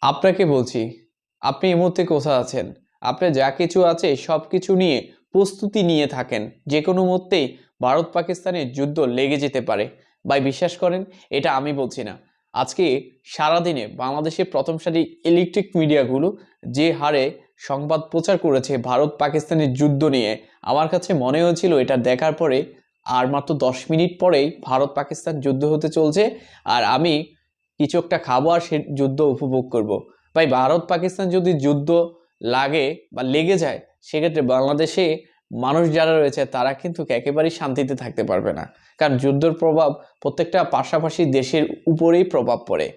আপনাকে বলছি, আপনি এই মুহূর্তে কোথায় আছেন? আপনার যা কিছু আছে সব কিছু নিয়ে প্রস্তুতি নিয়ে থাকেন। যে কোনো মুহূর্তেই ভারত পাকিস্তানের যুদ্ধ লেগে যেতে পারে। ভাই বিশ্বাস করেন, এটা আমি বলছি না। আজকে সারাদিনে বাংলাদেশের প্রথম সারি ইলেকট্রিক মিডিয়াগুলো যে হারে সংবাদ প্রচার করেছে ভারত পাকিস্তানের যুদ্ধ নিয়ে, আমার কাছে মনে হয়েছিল এটা দেখার পরে আর মাত্র 10 মিনিট পরেই ভারত পাকিস্তান যুদ্ধ হতে চলছে, আর আমি কিছু একটা খাবো আর সে যুদ্ধ উপভোগ করব। ভাই ভারত পাকিস্তান যদি যুদ্ধ লাগে বা লেগে যায়, সেক্ষেত্রে বাংলাদেশে মানুষ যারা রয়েছে তারা কিন্তু একেবারেই শান্তিতে থাকতে পারবে না। কারণ যুদ্ধের প্রভাব প্রত্যেকটা পাশাপাশি দেশের উপরেই প্রভাব পড়ে।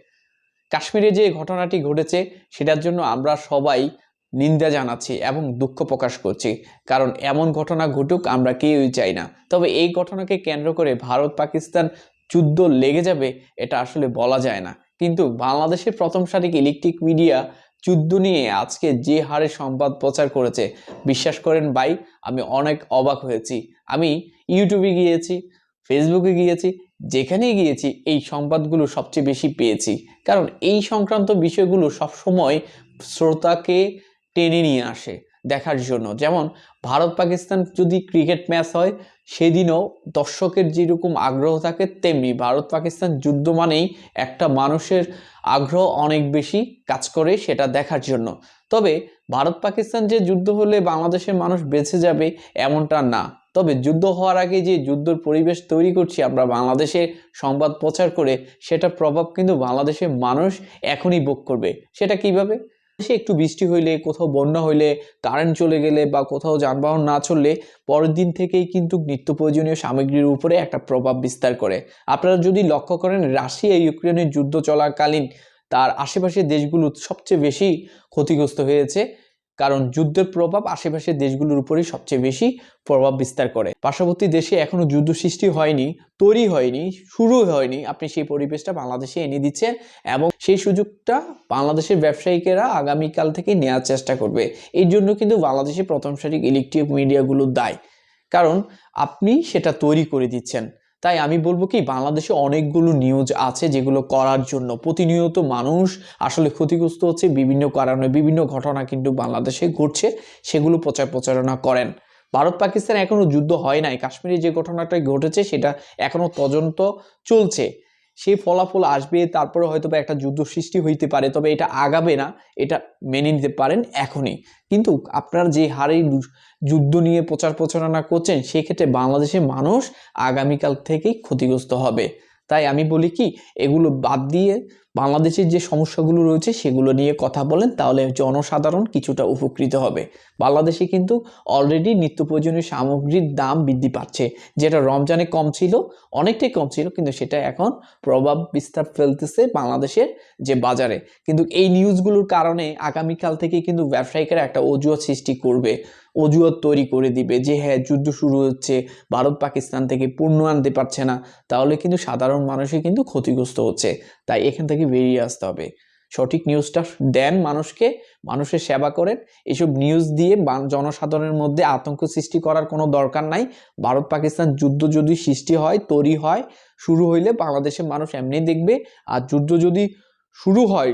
কাশ্মীরে যে ঘটনাটি ঘটেছে সেটার জন্য আমরা সবাই নিন্দা জানাচ্ছি এবং দুঃখ প্রকাশ করছি। কারণ এমন ঘটনা ঘটুক আমরা কেউই চাই না। তবে এই ঘটনাকে কেন্দ্র করে ভারত পাকিস্তান যুদ্ধ লেগে যাবে এটা আসলে বলা যায় না। কিন্তু বাংলাদেশের প্রথম সারির ইলেকট্রিক মিডিয়া যুদ্ধ নিয়ে আজকে যে হারে সংবাদ প্রচার করেছে, বিশ্বাস করেন ভাই, আমি অনেক অবাক হয়েছি। আমি ইউটিউবে গিয়েছি, ফেসবুকে গিয়েছি, যেখানেই গিয়েছি এই সংবাদগুলো সবচেয়ে বেশি পেয়েছি। কারণ এই সংক্রান্ত বিষয়গুলো সবসময় শ্রোতাকে টেনে নিয়ে আসে দেখার জন্য। যেমন ভারত পাকিস্তান যদি ক্রিকেট ম্যাচ হয়, সেদিনও দর্শকের যেরকম আগ্রহ থাকে, তেমনি ভারত পাকিস্তান যুদ্ধ মানেই একটা মানুষের আগ্রহ অনেক বেশি কাজ করে সেটা দেখার জন্য। তবে ভারত পাকিস্তান যে যুদ্ধ হলে বাংলাদেশের মানুষ বেঁচে যাবে এমনটা না। তবে যুদ্ধ হওয়ার আগে যে যুদ্ধের পরিবেশ তৈরি করছি আমরা বাংলাদেশে সংবাদ প্রচার করে, সেটা প্রভাব কিন্তু বাংলাদেশের মানুষ এখনই ভোগ করবে। সেটা কিভাবে? সে একটু বৃষ্টি হইলে, কোথাও বন্যা হইলে, কারেন্ট চলে গেলে বা কোথাও যানবাহন না চললে পরের দিন থেকেই কিন্তু নিত্য প্রয়োজনীয় সামগ্রীর উপরে একটা প্রভাব বিস্তার করে। আপনারা যদি লক্ষ্য করেন, রাশিয়া ইউক্রেনের যুদ্ধ চলাকালীন তার আশেপাশের দেশগুলো সবচেয়ে বেশি ক্ষতিগ্রস্ত হয়েছে। কারণ যুদ্ধের প্রভাব আশেপাশের দেশগুলোর উপরেই সবচেয়ে বেশি প্রভাব বিস্তার করে। পার্শ্ববর্তী দেশে এখনো যুদ্ধ সৃষ্টি হয়নি, তৈরি হয়নি, শুরু হয়নি, আপনি সেই পরিবেশটা বাংলাদেশে এনে দিচ্ছেন এবং সেই সুযোগটা বাংলাদেশের ব্যবসায়িকেরা আগামীকাল থেকে নেওয়ার চেষ্টা করবে। এই জন্য কিন্তু বাংলাদেশের প্রথম সারির ইলেকট্রিক মিডিয়াগুলো দায়ী। কারণ আপনি সেটা তৈরি করে দিচ্ছেন। তাই আমি বলবো কি, বাংলাদেশে অনেকগুলো নিউজ আছে যেগুলো করার জন্য প্রতিনিয়ত মানুষ আসলে ক্ষতিগ্রস্ত হচ্ছে বিভিন্ন কারণে, বিভিন্ন ঘটনা কিন্তু বাংলাদেশে ঘটছে, সেগুলো প্রচারণা করেন। ভারত পাকিস্তান এখনো যুদ্ধ হয় নাই, কাশ্মীরে যে ঘটনাটা ঘটেছে সেটা এখনো তদন্ত চলছে। সেই ফলাফল আসবে, তারপরে হয়তো বা একটা যুদ্ধ সৃষ্টি হইতে পারে, তবে এটা আগাবে না, এটা মেনে নিতে পারেন এখনই। কিন্তু আপনার যে হারে যুদ্ধ নিয়ে প্রচারণা করছেন, সেক্ষেত্রে বাংলাদেশের মানুষ আগামীকাল থেকেই ক্ষতিগ্রস্ত হবে। তাই আমি বলি কি, এগুলো বাদ দিয়ে বাংলাদেশের যে সমস্যাগুলো রয়েছে সেগুলো নিয়ে কথা বলেন, তাহলে জনসাধারণ কিছুটা উপকৃত হবে। বাংলাদেশে কিন্তু অলরেডি নিত্য প্রয়োজনীয় সামগ্রীর দাম বৃদ্ধি পাচ্ছে, যেটা রমজানে কম ছিল, অনেকটাই কম ছিল, কিন্তু সেটা এখন প্রভাব বিস্তার ফেলতেছে বাংলাদেশের যে বাজারে। কিন্তু এই নিউজগুলোর কারণে আগামীকাল থেকে কিন্তু ব্যবসায়িকরা একটা অজুহাত সৃষ্টি করবে, অজুহাত তৈরি করে দিবে যে হ্যাঁ যুদ্ধ শুরু হচ্ছে, ভারত পাকিস্তান থেকে পণ্য আনতে পারছে না, তাহলে কিন্তু সাধারণ মানুষই কিন্তু ক্ষতিগ্রস্ত হচ্ছে। তাই এখান থেকে বেরিয়ে আসতে হবে, সঠিক নিউজটা দেন মানুষকে, মানুষের সেবা করেন। এসব নিউজ দিয়ে জনসাধারণের মধ্যে আতঙ্ক সৃষ্টি করার কোনো দরকার নাই। ভারত পাকিস্তান যুদ্ধ যদি সৃষ্টি হয়, তৈরি হয়, শুরু হইলে বাংলাদেশের মানুষ এমনি দেখবে। আর যুদ্ধ যদি শুরু হয়,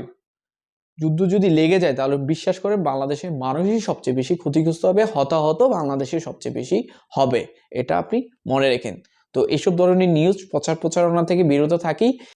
যুদ্ধ যদি লেগে যায়, তাহলে বিশ্বাস করেন বাংলাদেশের মানুষই সবচেয়ে বেশি ক্ষতিগ্রস্ত হবে, হতাহত বাংলাদেশের সবচেয়ে বেশি হবে। এটা আপনি মনে রেখেন। তো এইসব ধরনের নিউজ প্রচারণা থেকে বিরত থাকি।